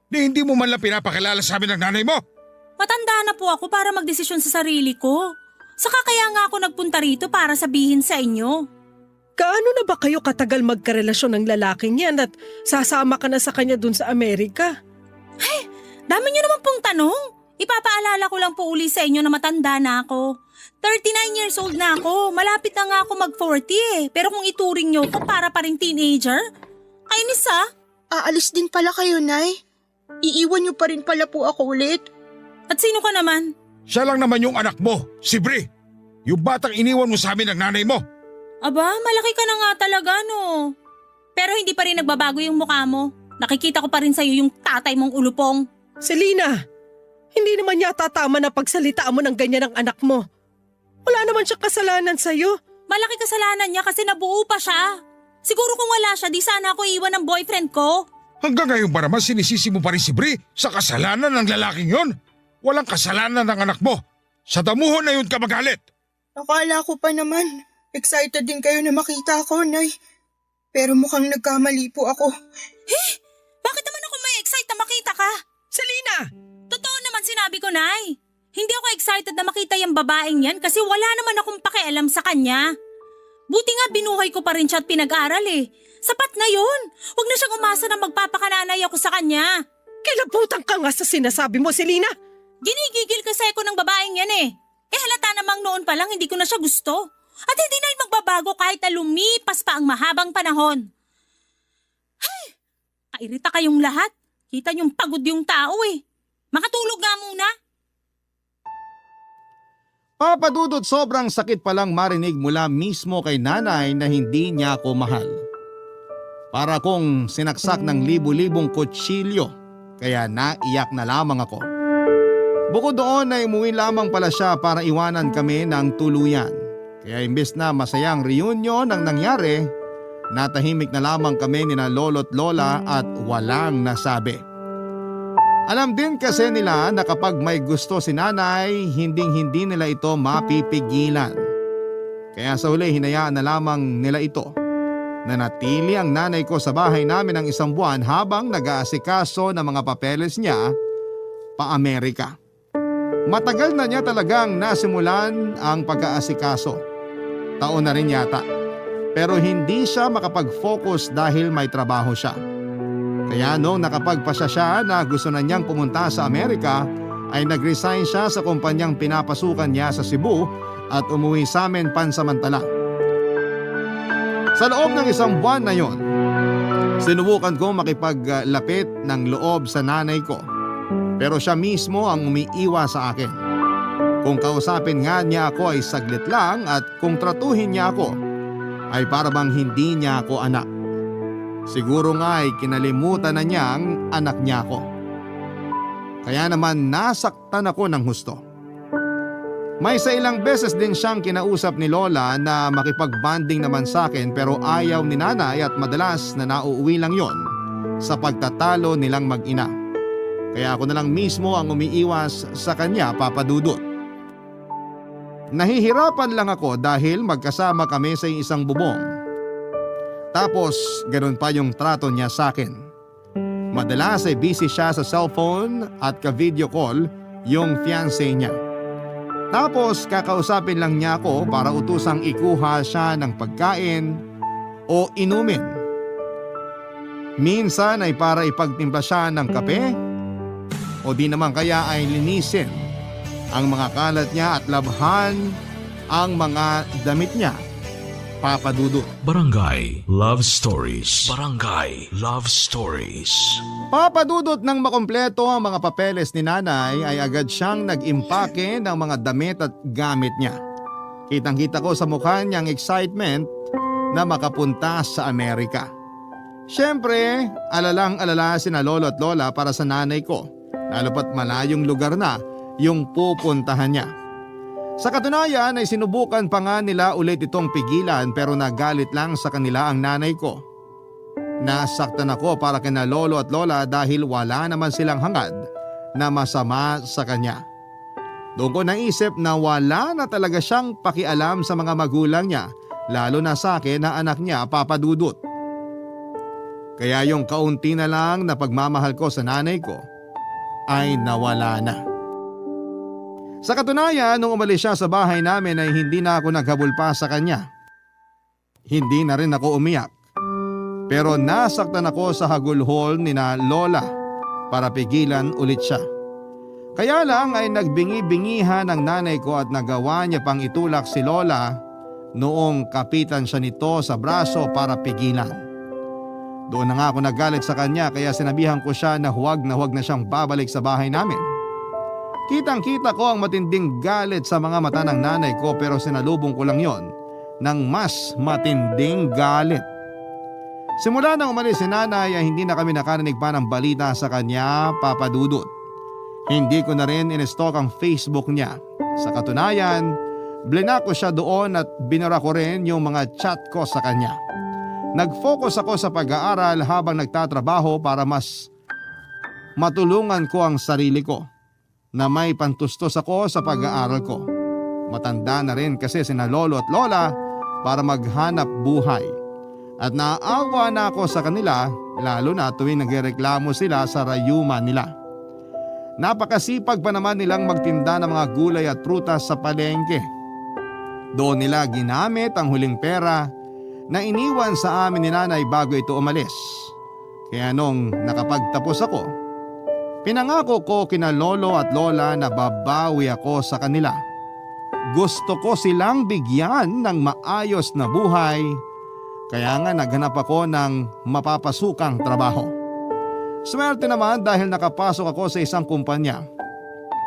Hindi mo man lang pinapakilala sa amin ng nanay mo? Matanda na po ako para magdesisyon sa sarili ko. Saka kaya nga ako nagpunta rito para sabihin sa inyo. Kaano na ba kayo katagal magkarelasyon ng lalaking yan at sasama ka na sa kanya dun sa Amerika? Dami niyo naman pong tanong. Ipapaalala ko lang po uli sa inyo na matanda na ako. 39 years old na ako. Malapit na nga ako mag-40 Pero kung ituring niyo ko para pa rin teenager, kainis Aalis din pala kayo, Nay. Iiwan niyo pa rin pala po ako ulit. At sino ka naman? Siya lang naman yung anak mo, si Bri. Yung batang iniwan mo sa amin ng nanay mo. Aba, malaki ka na nga talaga no. Pero hindi pa rin nagbabago yung mukha mo. Nakikita ko pa rin sa'yo yung tatay mong ulupong. Selena, hindi naman yata tama na pagsalitaan mo ng ganyan ng anak mo. Wala naman siya kasalanan sa'yo. Malaki kasalanan niya kasi nabuo pa siya. Siguro kung wala siya, di sana ako iwan ng boyfriend ko. Hanggang ngayon ba naman sinisisi mo pa rin si Bri sa kasalanan ng lalaking yon? Walang kasalanan ng anak mo. Sa damuhon na yun ka magalit. Akala ko pa naman, excited din kayo na makita ako, Nay. Pero mukhang nagkamali po ako. Bakit naman ako may excite na makita ka? Selena! Totoo naman sinabi ko, Nay. Hindi ako excited na makita yung babaeng yan kasi wala naman akong pakialam sa kanya. Buti nga binuhay ko pa rin siya at pinag-aral eh. Sapat na yun. Huwag na siyang umasa na magpapakananay ako sa kanya. Kilabutan ka nga sa sinasabi mo, Selena. Ginigigil kasi ako ng babaeng yan eh. Halata namang noon pa lang hindi ko na siya gusto. At hindi na yun magbabago kahit na lumipas pa ang mahabang panahon. Ay, kairita kayong lahat. Kita niyong pagod yung tao eh. Makatulog nga muna. Papa Dudut, sobrang sakit palang marinig mula mismo kay nanay na hindi niya ako mahal. Para kong sinaksak ng libu-libong kutsilyo, kaya naiyak na lamang ako. Bukod doon ay umuwi lamang pala siya para iwanan kami ng tuluyan. Kaya imbes na masayang reunion ang nangyari, natahimik na lamang kami nina lolo't lola at walang nasabi. Alam din kasi nila na kapag may gusto si nanay, hinding-hindi nila ito mapipigilan. Kaya sa huli hinayaan na lamang nila ito. Nanatili ang nanay ko sa bahay namin ng 1 buwan habang nag-aasikaso ng mga papeles niya pa-Amerika. Matagal na niya talagang nasimulan ang pag-aasikaso. Taon na rin yata. Pero hindi siya makapag-focus dahil may trabaho siya. Kaya nung nakapagpasya siya na gusto na niyang pumunta sa Amerika, ay nag-resign siya sa kumpanyang pinapasukan niya sa Cebu at umuwi sa amin pansamantala. Sa loob ng 1 buwan na yon, sinubukan ko makipaglapit ng loob sa nanay ko. Pero siya mismo ang umiiwas sa akin. Kung kausapin nga niya ako ay saglit lang at kung tratuhin niya ako ay para bang hindi niya ako anak. Siguro nga ay kinalimutan na niyang anak niya ako. Kaya naman nasaktan ako ng husto. May sa ilang beses din siyang kinausap ni Lola na makipagbanding naman sa akin pero ayaw ni nanay at madalas na nauuwi lang yon sa pagtatalo nilang mag-ina. Kaya ako na lang mismo ang umiiwas sa kanya, Papa Dudut. Nahihirapan lang ako dahil magkasama kami sa isang bubong. Tapos ganun pa yung trato niya sa akin. Madalas ay busy siya sa cellphone at ka-video call yung fiancé niya. Tapos kakausapin lang niya ako para utusang ikuha siya ng pagkain o inumin. Minsan ay para ipagtimpla siya ng kape o di naman kaya ay linisin ang mga kalat niya at labhan ang mga damit niya. Papa Dudut. Barangay Love Stories. Barangay Love Stories. Papa Dudut, nang makompleto ang mga papeles ni nanay ay agad siyang nag-impake ng mga damit at gamit niya. Kitang-kita ko sa mukha niyang excitement na makapunta sa Amerika. Siyempre, alalang-alala sina lolo at lola para sa nanay ko, lalo pat malayong lugar na yung pupuntahan niya. Sa katunayan ay sinubukan pa nga nila ulit itong pigilan pero nagalit lang sa kanila ang nanay ko. Nasaktan ako para kina lolo at lola dahil wala naman silang hangad na masama sa kanya. Doon ko naisip na wala na talaga siyang pakialam sa mga magulang niya, lalo na sa akin na anak niya, Papa Dudut. Kaya yung kaunti na lang na pagmamahal ko sa nanay ko ay nawala na. Sa katunayan, nung umalis siya sa bahay namin ay hindi na ako naghabol pa sa kanya. Hindi na rin ako umiyak. Pero nasaktan ako sa hagulhol ni na Lola para pigilan ulit siya. Kaya lang ay nagbingi-bingihan ng nanay ko at nagawa niya pang itulak si Lola noong kapitan siya nito sa braso para pigilan. Doon na nga ako nagalit sa kanya kaya sinabihan ko siya na huwag na siyang babalik sa bahay namin. Kitang-kita ko ang matinding galit sa mga mata ng nanay ko pero sinalubong ko lang yon ng mas matinding galit. Simula nang umalis si nanay ay hindi na kami nakarinig pa ng balita sa kanya, Papa Dudut. Hindi ko na rin in-stalk ang Facebook niya. Sa katunayan, blinak ko siya doon at binura ko rin yung mga chat ko sa kanya. Nag-focus ako sa pag-aaral habang nagtatrabaho para mas matulungan ko ang sarili ko na may pantustos ako sa pag-aaral ko. Matanda na rin kasi sina lolo at lola para maghanap buhay. At naaawa na ako sa kanila lalo na tuwing nagreklamo sila sa rayuma nila. Napakasipag pa naman nilang magtinda ng mga gulay at prutas sa palengke. Doon nila ginamit ang huling pera na iniwan sa amin ni nanay bago ito umalis. Kaya nung nakapagtapos ako, pinangako ko kina lolo at lola na babawi ako sa kanila. Gusto ko silang bigyan ng maayos na buhay, kaya nga naghanap ako ng mapapasukang trabaho. Swerte naman dahil nakapasok ako sa isang kumpanya.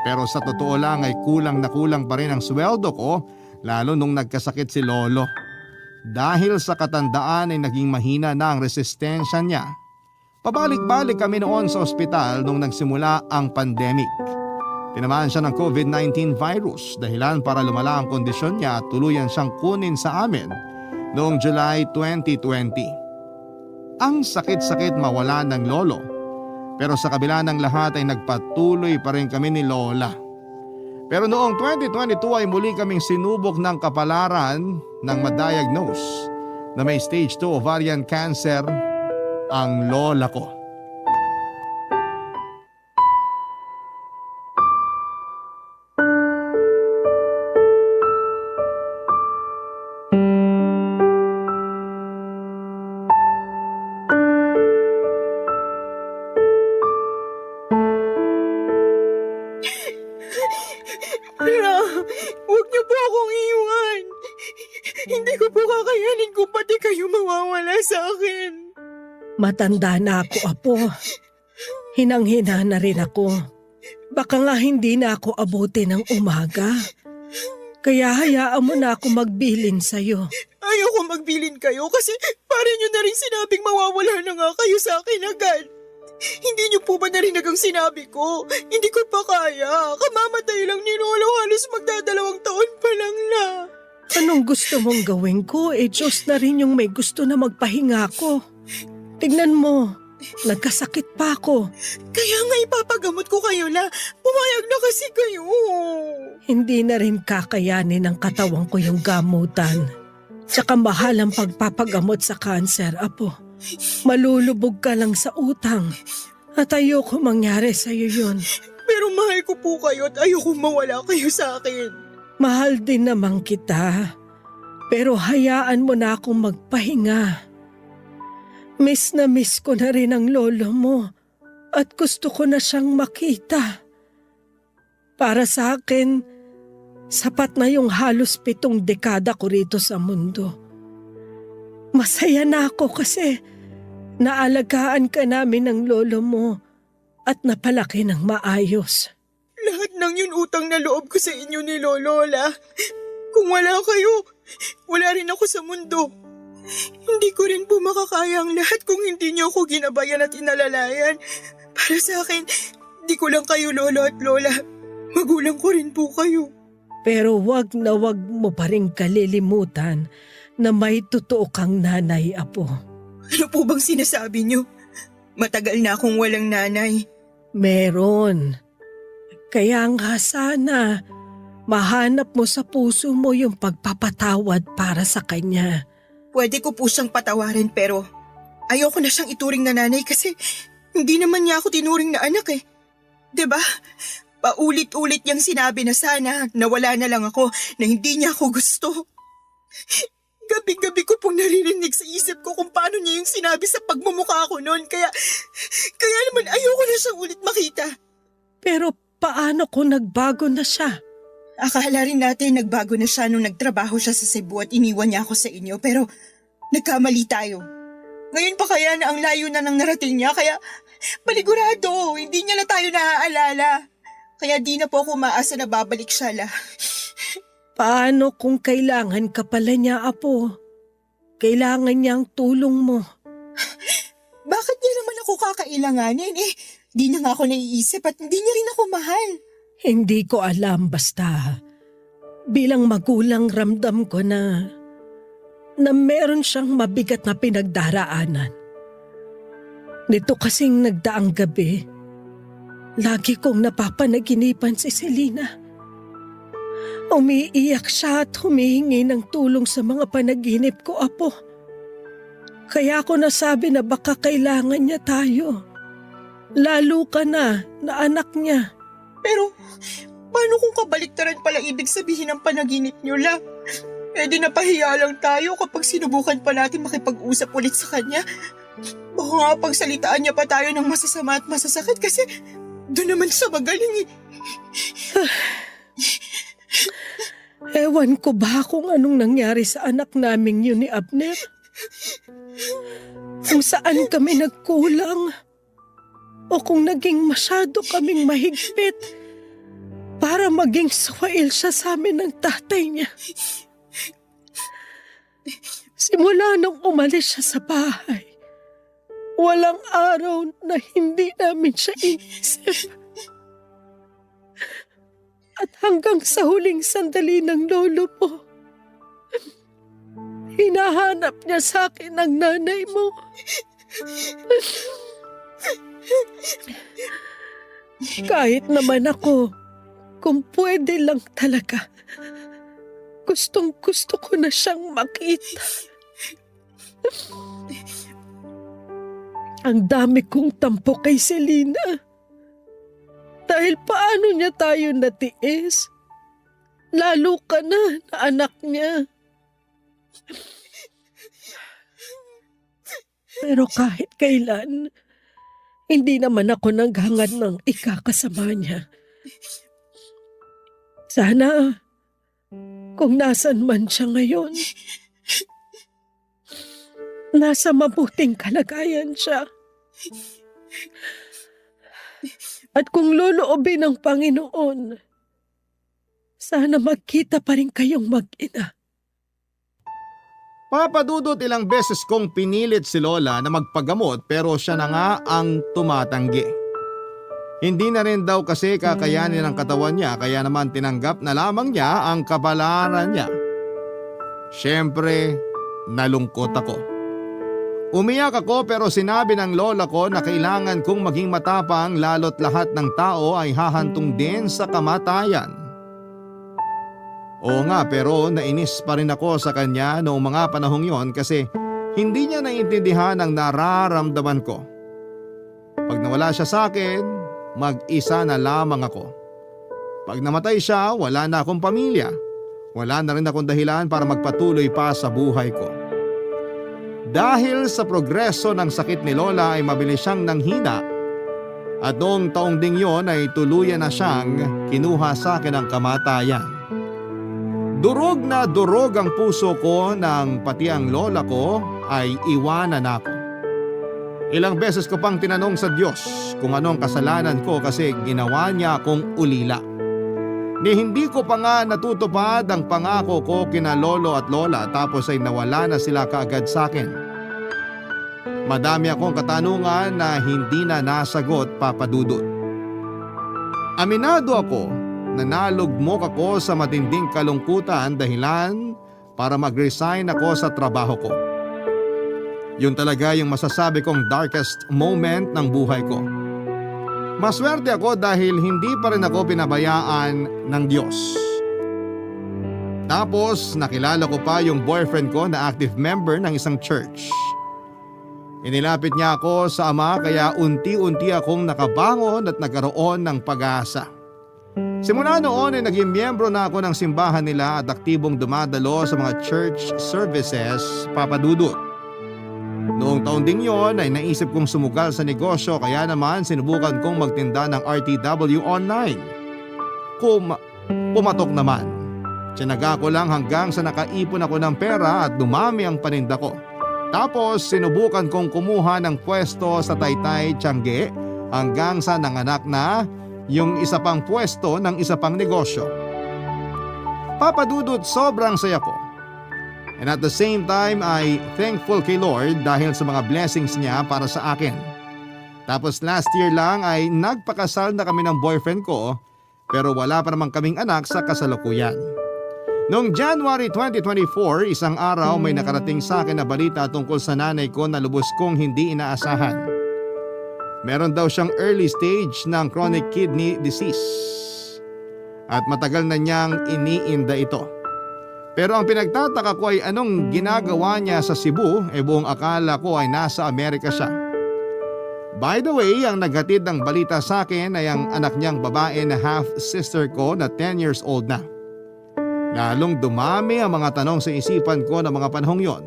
Pero sa totoo lang ay kulang na kulang pa rin ang sweldo ko lalo nung nagkasakit si lolo. Dahil sa katandaan ay naging mahina na ang resistensya niya. Pabalik-balik kami noon sa ospital nung nagsimula ang pandemic. Tinamaan siya ng COVID-19 virus dahilan para lumala ang kondisyon niya at tuluyan siyang kunin sa amin noong July 2020. Ang sakit-sakit mawala ng lolo, pero sa kabila ng lahat ay nagpatuloy pa rin kami ni lola. Pero noong 2022 ay muli kaming sinubok ng kapalaran ng ma-diagnose na may stage 2 ovarian cancer ang lola ko. Ala, huwag niyo po akong iwan. Hindi ko po kakayanin kung pati kayo mawawala sa akin. Matanda na ako, Apo. Hinang-hina na rin ako. Baka nga hindi na ako abuti ng umaga. Kaya hayaan mo na ako magbilin sa'yo. Ayoko magbilin kayo kasi parang niyo na rin sinabing mawawala na nga kayo sa akin agad. Hindi niyo po ba narinig ang sinabi ko? Hindi ko pa kaya. Kamamatay lang ni Lolo, halos magdadalawang taon pa lang na. Anong gusto mong gawin ko? Diyos na rin yung may gusto na magpahinga ko. Tignan mo, nagkasakit pa ako. Kaya nga ipapagamot ko kayo la. Pumayag na kasi kayo. Hindi na rin kakayanin ng katawan ko yung gamutan. Tsaka mahal ang pagpapagamot sa kanser, Apo. Malulubog ka lang sa utang. At ayoko mangyari sa'yo yun. Pero mahal ko po kayo at ayoko mawala kayo sa akin. Mahal din naman kita. Pero hayaan mo na akong magpahinga. Miss na miss ko na rin ang lolo mo. At gusto ko na siyang makita. Para sa akin, sapat na yung halos 7 dekada ko rito sa mundo. Masaya na ako kasi naalagaan ka namin ng lolo mo at napalaki ng maayos. Lahat ng yun utang na loob ko sa inyo ni Lolola. Kung wala kayo, wala rin ako sa mundo. Hindi ko rin po makakaya ang lahat kung hindi niyo ako ginabayan at inalalayan. Para sa akin, di ko lang kayo lolo at lola. Magulang ko rin po kayo. Pero wag na wag mo pa rin kalilimutan na may totoo kang nanay, Apo. Ano po bang sinasabi niyo? Matagal na akong walang nanay. Meron. Kaya nga sana mahanap mo sa puso mo yung pagpapatawad para sa kanya. Pwede ko po siyang patawarin pero ayoko na siyang ituring na nanay kasi hindi naman niya ako tinuring na anak eh. 'Di ba? Paulit-ulit niyang sinabi na sana nawala na lang ako, na hindi niya ako gusto. Gabi-gabi ko pong naririnig sa isip ko kung paano niya yung sinabi sa pagmumukha ko noon. Kaya naman ayoko na siyang ulit makita. Pero paano kung nagbago na siya? Akala rin natin nagbago na siya nung nagtrabaho siya sa Cebu at iniwan niya ako sa inyo. Pero nagkamali tayo. Ngayon pa kaya na ang layo na ng narating niya. Kaya paligurado, hindi niya na tayo naaalala. Kaya di na po ako maasa na babalik siya la. Paano kung kailangan ka pala niya, Apo? Kailangan niya ang tulong mo. Bakit niya naman ako kakailanganin? Di na nga ako naiisip at hindi niya rin ako mahal. Hindi ko alam, basta bilang magulang ramdam ko na meron siyang mabigat na pinagdaraanan. Nito kasing nagdaang gabi, lagi kong napapanaginipan si Selena. Umiiyak siya at humihingi ng tulong sa mga panaginip ko, Apo. Kaya ako nasabi na baka kailangan niya tayo. Lalo ka na anak niya. Pero paano kung kabaliktaran pala ibig sabihin ng panaginip niyo la? Di napahiya lang tayo kapag sinubukan pa natin makipag-usap ulit sa kanya. Baka nga pagsalitaan niya pa tayo ng masasama at masasakit kasi doon naman sa magaling Ewan ko ba kung anong nangyari sa anak naming yun ni Abner? Kung saan kami nagkulang o kung naging masyado kaming mahigpit para maging swail siya sa amin ng tatay niya. Simula nung umalis siya sa bahay, walang araw na hindi namin siya inisip. At hanggang sa huling sandali ng lolo mo, hinahanap niya sa akin ang nanay mo. Kahit naman ako, kung pwede lang talaga, gustong-gusto ko na siyang makita. Ang dami kong tampo kay Selena. Dahil paano niya tayo natiis? Lalo ka na anak niya. Pero kahit kailan, hindi naman ako naghangad ng ikakasama niya. Sana, kung nasan man siya ngayon, nasa mabuting kalagayan siya. At kung loloobin ng Panginoon, sana magkita pa rin kayong mag-ina. Papadudot, ilang beses kong pinilit si Lola na magpagamot pero siya na nga ang tumatanggi. Hindi na rin daw kasi kakayanin ng katawan niya kaya naman tinanggap na lamang niya ang kabalaran niya. Siyempre, nalungkot ako. Umiyak ako pero sinabi ng lola ko na kailangan kong maging matapang lalo't lahat ng tao ay hahantong din sa kamatayan. Oo nga, pero nainis pa rin ako sa kanya noong mga panahong yon kasi hindi niya naiintindihan ang nararamdaman ko. Pag nawala siya sa akin, mag-isa na lamang ako. Pag namatay siya, wala na akong pamilya. Wala na rin akong dahilan para magpatuloy pa sa buhay ko. Dahil sa progreso ng sakit ni Lola ay mabilis siyang nanghina at noong taong ding yon ay tuluyan na siyang kinuha sa akin ang kamatayan. Durog na durog ang puso ko nang pati ang lola ko ay iwanan ako. Ilang beses ko pang tinanong sa Diyos kung anong kasalanan ko kasi ginawa niya akong ulila. Ni hindi ko pa nga natutupad ang pangako ko kina lolo at lola tapos ay nawala na sila kaagad sa akin. Madami akong katanungan na hindi na nasagot, Papa Dudut. Aminado ako na nalugmok ako sa matinding kalungkutan dahilan para mag-resign ako sa trabaho ko. Yun talaga yung masasabi kong darkest moment ng buhay ko. Maswerte ako dahil hindi pa rin ako pinabayaan ng Diyos. Tapos nakilala ko pa yung boyfriend ko na active member ng isang church. Inilapit niya ako sa Ama kaya unti-unti akong nakabangon at nagkaroon ng pag-asa. Simula noon ay naging miyembro na ako ng simbahan nila at aktibong dumadalo sa mga church services, Papa Dudut. Noong taon ding yon ay naisip kong sumugal sa negosyo kaya naman sinubukan kong magtinda ng RTW online. Pumatok naman. Tiyanaga ko lang hanggang sa nakaipon ako ng pera at dumami ang paninda ko. Tapos sinubukan kong kumuha ng pwesto sa Taytay, Tiangge hanggang sa nanganak na yung isa pang pwesto ng isa pang negosyo. Papa Dudut, sobrang saya ko. And at the same time ay thankful kay Lord dahil sa mga blessings niya para sa akin. Tapos last year lang ay nagpakasal na kami ng boyfriend ko pero wala pa naman kaming anak sa kasalukuyan. Noong January 2024, isang araw may nakarating sa akin na balita tungkol sa nanay ko na lubos kong hindi inaasahan. Meron daw siyang early stage ng chronic kidney disease at matagal na niyang iniinda ito. Pero ang pinagtataka ko ay anong ginagawa niya sa Cebu, buong akala ko ay nasa Amerika siya. By the way, ang naghatid ng balita sa akin ay ang anak niyang babae na half-sister ko na 10 years old na. Lalong dumami ang mga tanong sa isipan ko ng mga panahong yon.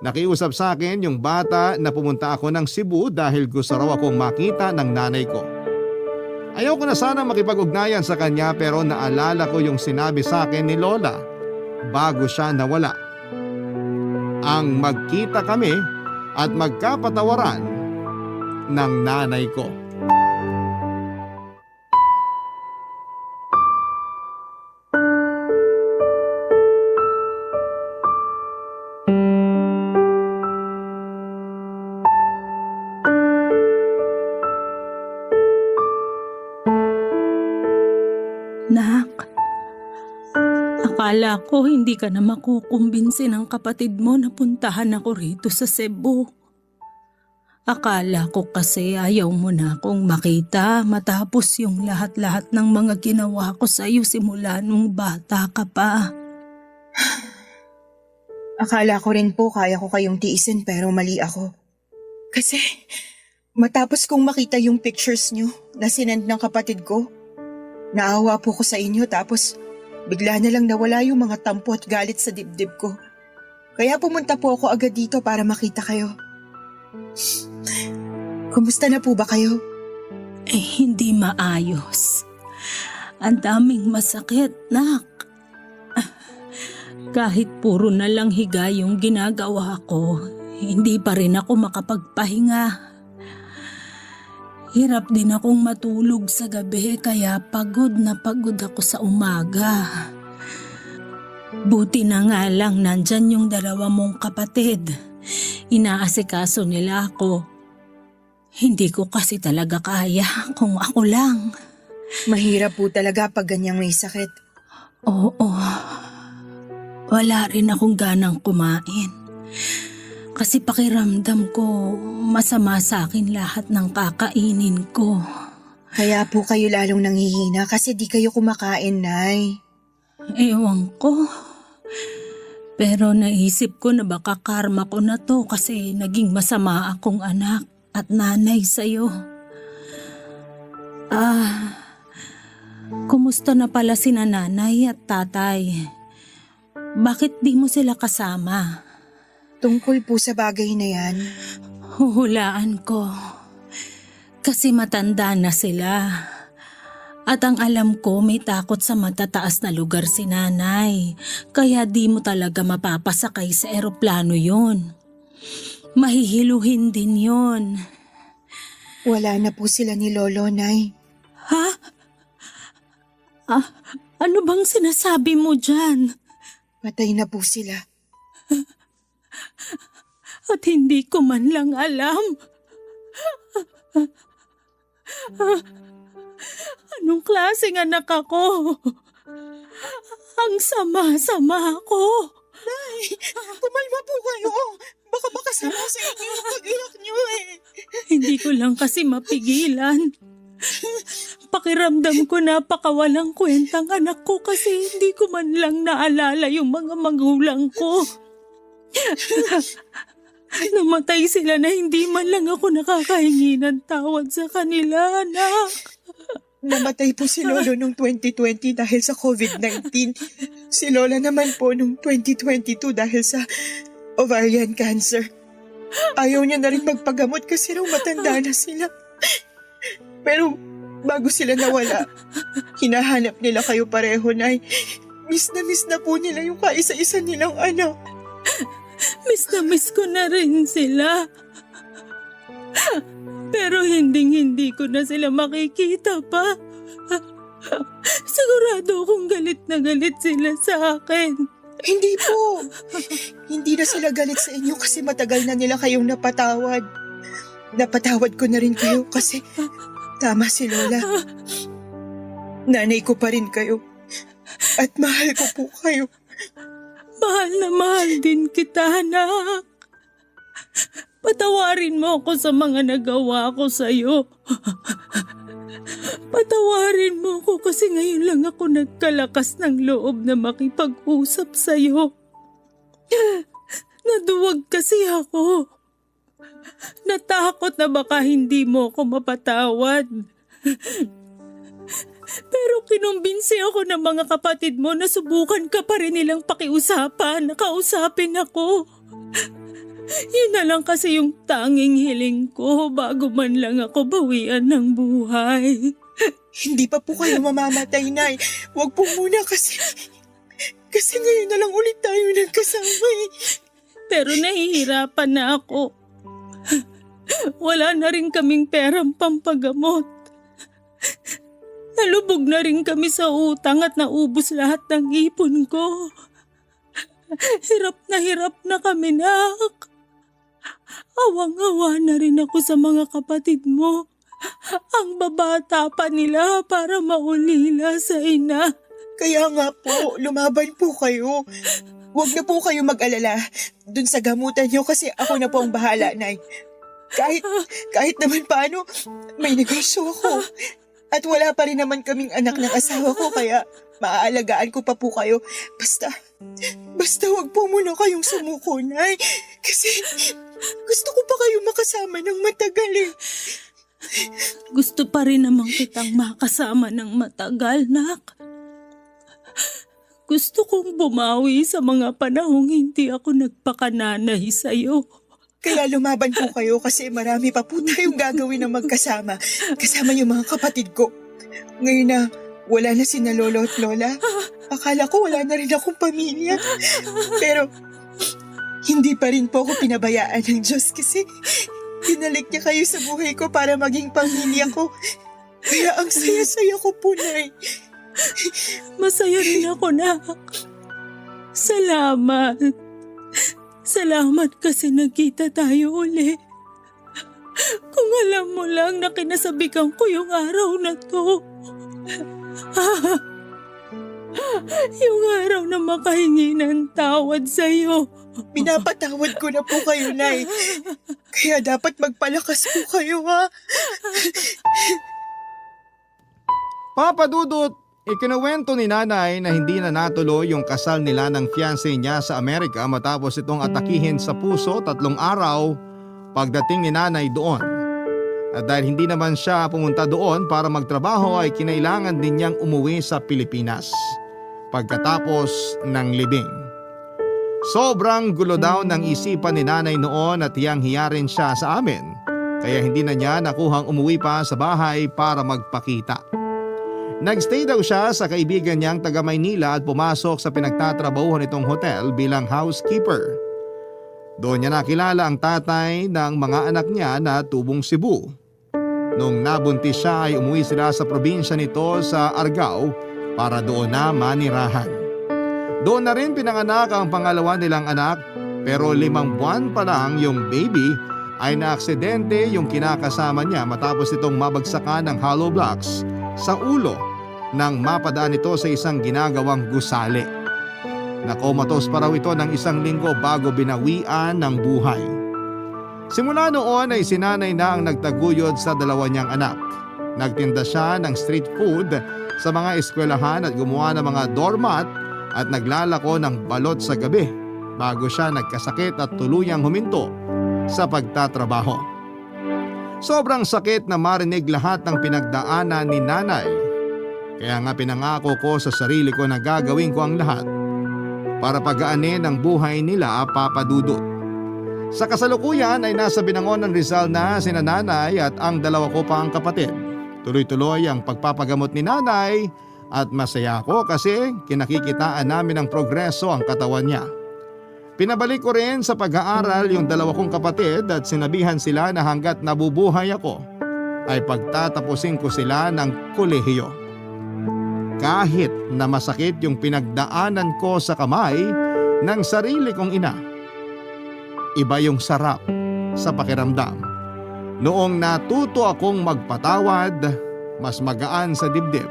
Nakiusap sa akin yung bata na pumunta ako ng Cebu dahil gusto raw akong makita ng nanay ko. Ayaw ko na sana makipag-ugnayan sa kanya pero naalala ko yung sinabi sa akin ni Lola bago siya nawala. Ang magkita kami at magkapatawaran ng nanay ko. Nak, akala ko hindi ka na makukumbinsi ng kapatid mo na puntahan ako rito sa Cebu. Akala ko kasi ayaw mo na akong makita matapos yung lahat-lahat ng mga ginawa ko sa iyo simula nung bata ka pa. Akala ko rin po kaya ko kayong tiisin pero mali ako. Kasi matapos kong makita yung pictures nyo na sinend ng kapatid ko, naawa po ko sa inyo tapos bigla na lang nawala yung mga tampo at galit sa dibdib ko. Kaya pumunta po ako agad dito para makita kayo. Kumusta na po ba kayo? Hindi maayos. Ang daming masakit, nak. Kahit puro na lang higa yung ginagawa ko, hindi pa rin ako makapagpahinga. Hirap din akong matulog sa gabi kaya pagod na pagod ako sa umaga. Buti na nga lang nandyan yung dalawa mong kapatid. Inaasikaso nila ako. Hindi ko kasi talaga kaya kung ako lang. Mahirap po talaga pag ganyang may sakit. Oo. Wala rin akong ganang kumain. Kasi pakiramdam ko masama sa akin lahat ng kakainin ko. Kaya po kayo lalong nanghihina kasi di kayo kumakain, Nay. Ewan ko. Pero naisip ko na baka karma ko na to kasi naging masama akong anak at nanay sa'yo. Kumusta na pala sina nanay at tatay? Bakit di mo sila kasama? Tungkol po sa bagay na yan, Huhulaan ko. Kasi matanda na sila. At ang alam ko may takot sa matataas na lugar si nanay. Kaya di mo talaga mapapasakay sa eroplano yun. Mahihiluhin din yun. wala na po sila ni Lolo, Nay. Ha? Ano bang sinasabi mo dyan? Patay na po sila. At hindi ko man lang alam. Anong klaseng anak ako? Ang sama-sama ko. Kumalma po kayo. Baka makasama sa inyo yung pag-iyak niyo eh. Hindi ko lang kasi mapigilan. Pakiramdam ko napakawalang kwentang anak ko kasi hindi ko man lang naalala yung mga magulang ko. Namatay sila na hindi man lang ako nakakahingi ng tawad sa kanila, anak. Namatay po si Lolo noong 2020 dahil sa COVID-19. Si Lola naman po noong 2022 dahil sa ovarian cancer. Ayaw niya na rin magpagamot kasi raw matanda na sila. Pero bago sila nawala, hinahanap nila kayo pareho, Nay. Miss na po nila yung kaisa-isa nilang anak. Miss na miss ko na rin sila. Pero hindi ko na sila makikita pa. Sigurado akong galit na galit sila sa akin. Hindi po. Hindi na sila galit sa inyo kasi matagal na nila kayong napatawad. Napatawad ko na rin kayo kasi tama si Lola. Nanay ko pa rin kayo. At mahal ko po kayo. Mahal na mahal din kita, anak. Patawarin mo ako sa mga nagawa ko sa'yo. Patawarin mo ako kasi ngayon lang ako nagkalakas ng loob na makipag-usap sa'yo. Naduwag kasi ako. Natakot na baka hindi mo ako mapatawad. Pero kinumbinsi ako ng mga kapatid mo na subukan ka pa rin nilang pakiusapan, nakausapin ako. Yun na lang kasi yung tanging hiling ko bago man lang ako bawian ng buhay. Hindi pa po kayo mamamatay, Nay. Huwag po muna kasi ngayon na lang ulit tayo nagkasama eh. Pero nahihirapan na ako. Wala na rin kaming perang pampagamot. Nalubog na rin kami sa utang at naubos lahat ng ipon ko. Hirap na kami, nak. Awang-awa na rin ako sa mga kapatid mo. Ang babata pa nila para maulila sa ina. Kaya nga po, lumaban po kayo. Huwag na po kayo mag-alala dun sa gamutan niyo kasi ako na po ang bahala, Nay. Kahit naman paano, may negosyo ako. At wala pa rin naman kaming anak ng asawa ko kaya maaalagaan ko pa po kayo. Basta wag po muna kayong sumuko, Nay. Kasi gusto ko pa kayo makasama ng matagal eh. Gusto pa rin naman kitang makasama ng matagal, nak. Gusto kong bumawi sa mga panahong hindi ako nagpakananay sa'yo. Kaya lumaban po kayo kasi marami pa po tayong gagawin na magkasama. Kasama yung mga kapatid ko. Ngayon na wala na sina lolo at lola, akala ko wala na rin akong pamilya. Pero hindi pa rin po ako pinabayaan ng Diyos kasi pinalik niya kayo sa buhay ko para maging pamilya ko. Kaya ang saya-saya ko po, Nay. Masaya rin ako, nak. Salamat. Salamat kasi nagkita tayo uli. Kung alam mo lang na kinasabikan ko yung araw na to. Yung araw na makahingi ng tawad sa'yo. Pinapatawad ko na po kayo, Nay. Kaya dapat magpalakas po kayo, ha? Papa Dudut, ikinuwento ni nanay na hindi na natuloy yung kasal nila ng fiancé niya sa Amerika matapos itong atakihin sa puso 3 araw pagdating ni nanay doon. At dahil hindi naman siya pumunta doon para magtrabaho ay kinailangan din niyang umuwi sa Pilipinas pagkatapos ng libing. Sobrang gulo daw ng isipan ni nanay noon at hiyang-hiya rin siya sa amin kaya hindi na niya nakuhang umuwi pa sa bahay para magpakita. Nagstay daw siya sa kaibigan niyang taga Maynila at pumasok sa pinagtatrabahuhan nitong hotel bilang housekeeper. Doon niya nakilala ang tatay ng mga anak niya na tubong Cebu. Nung nabuntis siya ay umuwi sila sa probinsya nito sa Argao para doon na manirahan. Doon na rin pinanganak ang pangalawa nilang anak pero 5 buwan pa lang yung baby ay naaksidente yung kinakasama niya matapos itong mabagsakan ng hollow blocks sa ulo nang mapadaan ito sa isang ginagawang gusali. Nakomatos pa raw ito ng 1 linggo bago binawian ng buhay. Simula noon ay sinanay na ang nagtaguyod sa 2 niyang anak. Nagtinda siya ng street food sa mga eskwelahan at gumawa ng mga doormat at naglalako ng balot sa gabi bago siya nagkasakit at tuluyang huminto sa pagtatrabaho. Sobrang sakit na marinig lahat ng pinagdaanan ni nanay. Kaya nga pinangako ko sa sarili ko na gagawin ko ang lahat para pagaanin ang buhay nila, Papa Dudut. Sa kasalukuyan ay nasa Binangonan Rizal na sina nanay at ang 2 ko pang kapatid. Tuloy-tuloy ang pagpapagamot ni nanay at masaya ako kasi kinakikitaan namin ng progreso ang katawan niya. Pinabalik ko rin sa pag-aaral yung 2 kong kapatid at sinabihan sila na hanggat nabubuhay ako ay pagtatapusin ko sila ng kolehiyo. kahit na masakit yung pinagdaanan ko sa kamay ng sarili kong ina. Iba yung sarap sa pakiramdam. Noong natuto akong magpatawad, mas magaan sa dibdib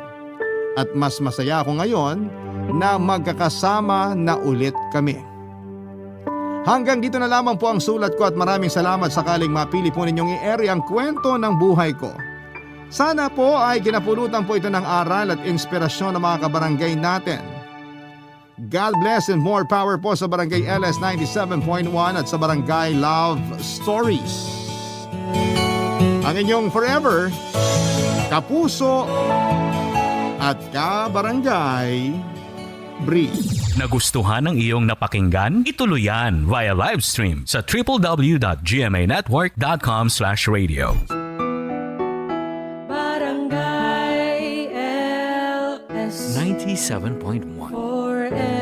at mas masaya ako ngayon na magkakasama na ulit kami. Hanggang dito na lamang po ang sulat ko at maraming salamat sakaling mapili po ninyong i-air ang kwento ng buhay ko. Sana po ay kinapulutan po ito ng aral at inspirasyon ng mga kabarangay natin. God bless and more power po sa Barangay LS 97.1 at sa Barangay Love Stories. Ang inyong forever, kapuso at kabarangay, Bree. Nagustuhan ng iyong napakinggan? Ituloy yan via live stream sa www.gmanetwork.com/radio. Barangay LS 97.1 4